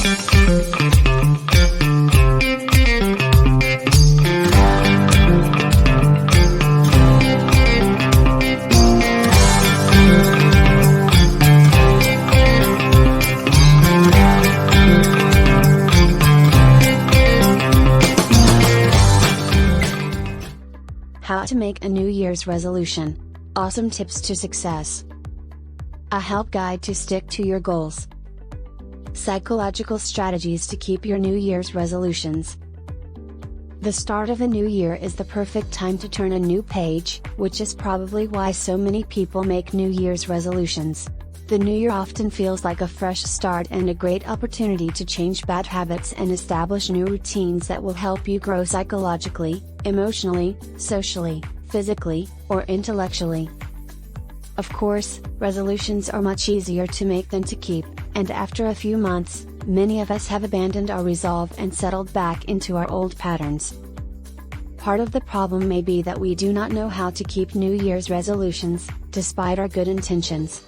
How to make a New Year's resolution. Awesome tips to success. A help guide to stick to your goals. Psychological strategies to keep your New Year's resolutions. The start of a new year is the perfect time to turn a new page, which is probably why so many people make New Year's resolutions. The new year often feels like a fresh start and a great opportunity to change bad habits and establish new routines that will help you grow psychologically, emotionally, socially, physically, or intellectually. Of course, resolutions are much easier to make than to keep, and after a few months, many of us have abandoned our resolve and settled back into our old patterns. Part of the problem may be that we do not know how to keep New Year's resolutions, despite our good intentions.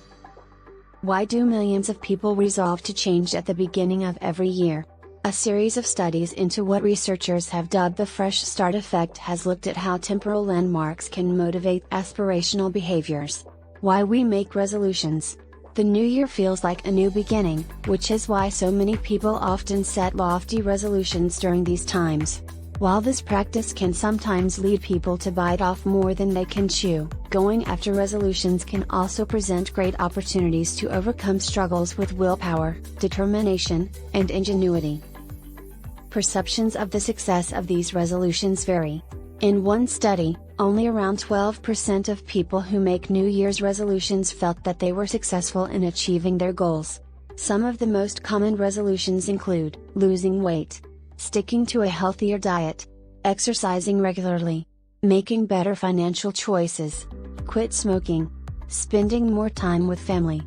Why do millions of people resolve to change at the beginning of every year? A series of studies into what researchers have dubbed the fresh start effect has looked at how temporal landmarks can motivate aspirational behaviors. Why we make resolutions. The new year feels like a new beginning, which is why so many people often set lofty resolutions during these times. While this practice can sometimes lead people to bite off more than they can chew, going after resolutions can also present great opportunities to overcome struggles with willpower, determination, and ingenuity. Perceptions of the success of these resolutions vary. In one study, only around 12% of people who make New Year's resolutions felt that they were successful in achieving their goals. Some of the most common resolutions include losing weight, sticking to a healthier diet, exercising regularly, making better financial choices, quit smoking, spending more time with family.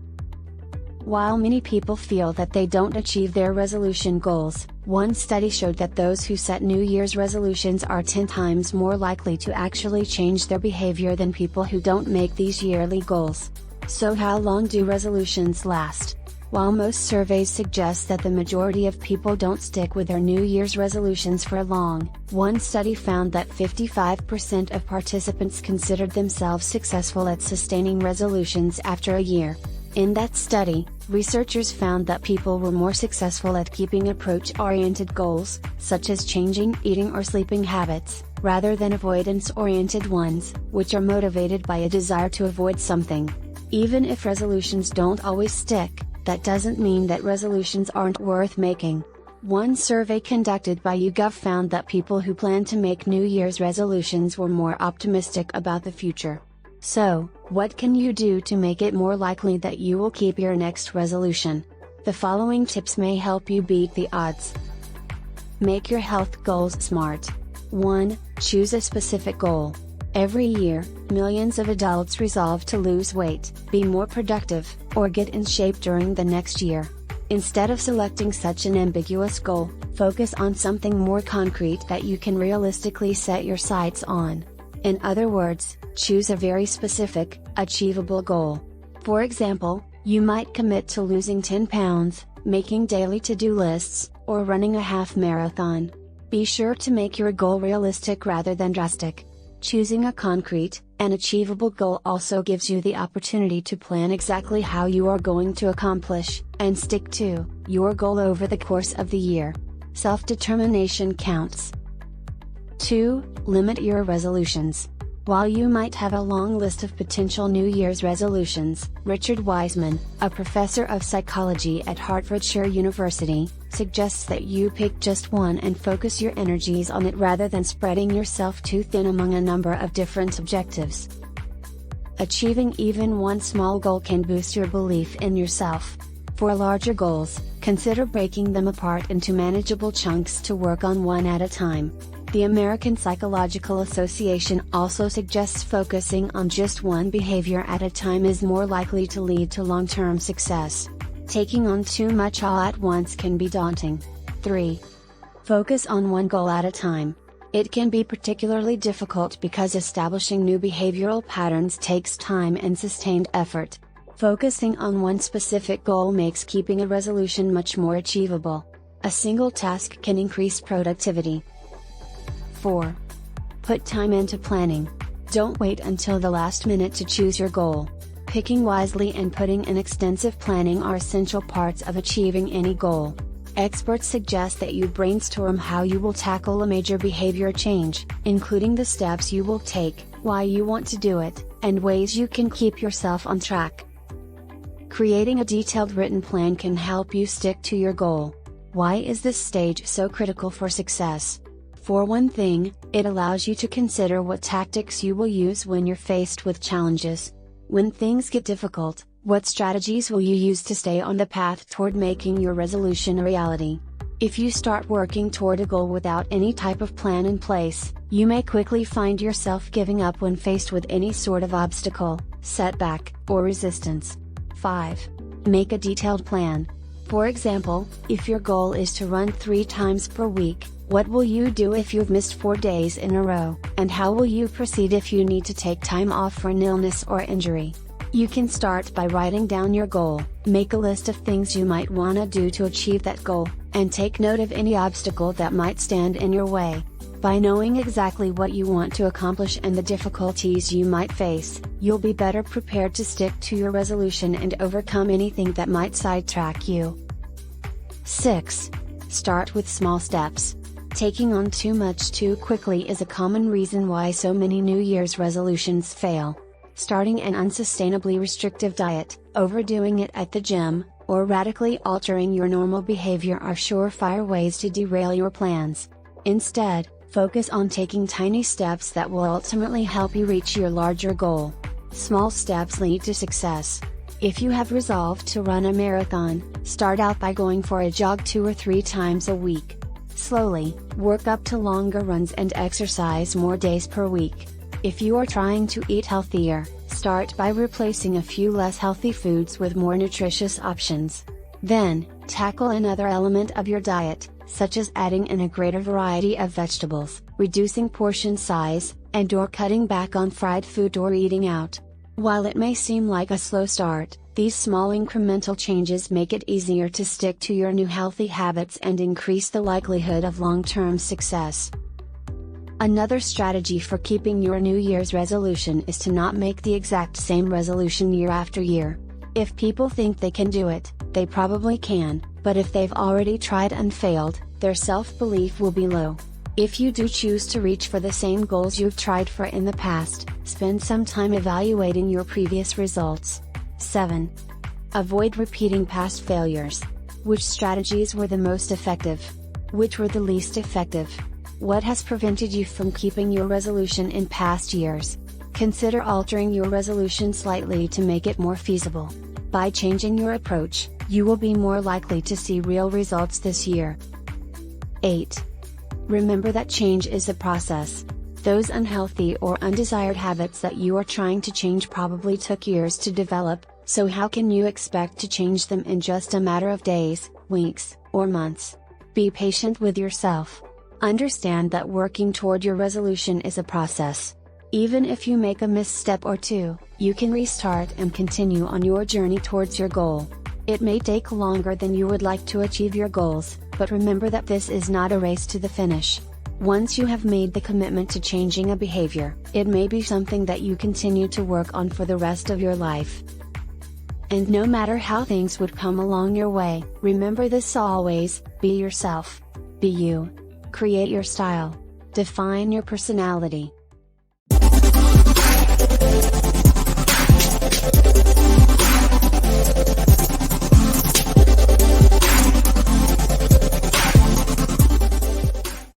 While many people feel that they don't achieve their resolution goals, one study showed that those who set New Year's resolutions are 10 times more likely to actually change their behavior than people who don't make these yearly goals. So how long do resolutions last? While most surveys suggest that the majority of people don't stick with their New Year's resolutions for long, one study found that 55% of participants considered themselves successful at sustaining resolutions after a year. In that study, researchers found that people were more successful at keeping approach-oriented goals, such as changing eating or sleeping habits, rather than avoidance-oriented ones, which are motivated by a desire to avoid something. Even if resolutions don't always stick, that doesn't mean that resolutions aren't worth making. One survey conducted by YouGov found that people who plan to make New Year's resolutions were more optimistic about the future. So, what can you do to make it more likely that you will keep your next resolution? The following tips may help you beat the odds. Make your health goals smart. 1. Choose a specific goal. Every year, millions of adults resolve to lose weight, be more productive, or get in shape during the next year. Instead of selecting such an ambiguous goal, focus on something more concrete that you can realistically set your sights on. In other words, choose a very specific, achievable goal. For example, you might commit to losing 10 pounds, making daily to-do lists, or running a half marathon. Be sure to make your goal realistic rather than drastic. Choosing a concrete, and achievable goal also gives you the opportunity to plan exactly how you are going to accomplish, and stick to, your goal over the course of the year. Self-determination counts. 2. Limit your resolutions. While you might have a long list of potential New Year's resolutions, Richard Wiseman, a professor of psychology at Hertfordshire University, suggests that you pick just one and focus your energies on it rather than spreading yourself too thin among a number of different objectives. Achieving even one small goal can boost your belief in yourself. For larger goals, consider breaking them apart into manageable chunks to work on one at a time. The American Psychological Association also suggests focusing on just one behavior at a time is more likely to lead to long-term success. Taking on too much all at once can be daunting. 3. Focus on one goal at a time. It can be particularly difficult because establishing new behavioral patterns takes time and sustained effort. Focusing on one specific goal makes keeping a resolution much more achievable. A single task can increase productivity. 4. Put time into planning. Don't wait until the last minute to choose your goal. Picking wisely and putting in extensive planning are essential parts of achieving any goal. Experts suggest that you brainstorm how you will tackle a major behavior change, including the steps you will take, why you want to do it, and ways you can keep yourself on track. Creating a detailed written plan can help you stick to your goal. Why is this stage so critical for success? For one thing, it allows you to consider what tactics you will use when you're faced with challenges. When things get difficult, what strategies will you use to stay on the path toward making your resolution a reality? If you start working toward a goal without any type of plan in place, you may quickly find yourself giving up when faced with any sort of obstacle, setback, or resistance. 5. Make a detailed plan. For example, if your goal is to run 3 times per week, what will you do if you've missed 4 days in a row, and how will you proceed if you need to take time off for an illness or injury? You can start by writing down your goal, make a list of things you might want to do to achieve that goal, and take note of any obstacle that might stand in your way. By knowing exactly what you want to accomplish and the difficulties you might face, you'll be better prepared to stick to your resolution and overcome anything that might sidetrack you. 6. Start with small steps. Taking on too much too quickly is a common reason why so many New Year's resolutions fail. Starting an unsustainably restrictive diet, overdoing it at the gym, or radically altering your normal behavior are surefire ways to derail your plans. Instead, focus on taking tiny steps that will ultimately help you reach your larger goal. Small steps lead to success. If you have resolved to run a marathon, start out by going for a jog 2 or 3 times a week. Slowly, work up to longer runs and exercise more days per week. If you are trying to eat healthier, start by replacing a few less healthy foods with more nutritious options. Then, tackle another element of your diet, such as adding in a greater variety of vegetables, reducing portion size, and/or cutting back on fried food or eating out. While it may seem like a slow start, these small incremental changes make it easier to stick to your new healthy habits and increase the likelihood of long-term success. Another strategy for keeping your New Year's resolution is to not make the exact same resolution year after year. If people think they can do it, they probably can, but if they've already tried and failed, their self-belief will be low. If you do choose to reach for the same goals you've tried for in the past, spend some time evaluating your previous results. 7. Avoid repeating past failures. Which strategies were the most effective? Which were the least effective? What has prevented you from keeping your resolution in past years? Consider altering your resolution slightly to make it more feasible. By changing your approach, you will be more likely to see real results this year. 8. Remember that change is a process. Those unhealthy or undesired habits that you are trying to change probably took years to develop, so how can you expect to change them in just a matter of days, weeks, or months? Be patient with yourself. Understand that working toward your resolution is a process. Even if you make a misstep or two, you can restart and continue on your journey towards your goal. It may take longer than you would like to achieve your goals, but remember that this is not a race to the finish. Once you have made the commitment to changing a behavior, it may be something that you continue to work on for the rest of your life. And no matter how things would come along your way, remember this always: be yourself. Be you. Create your style. Define your personality.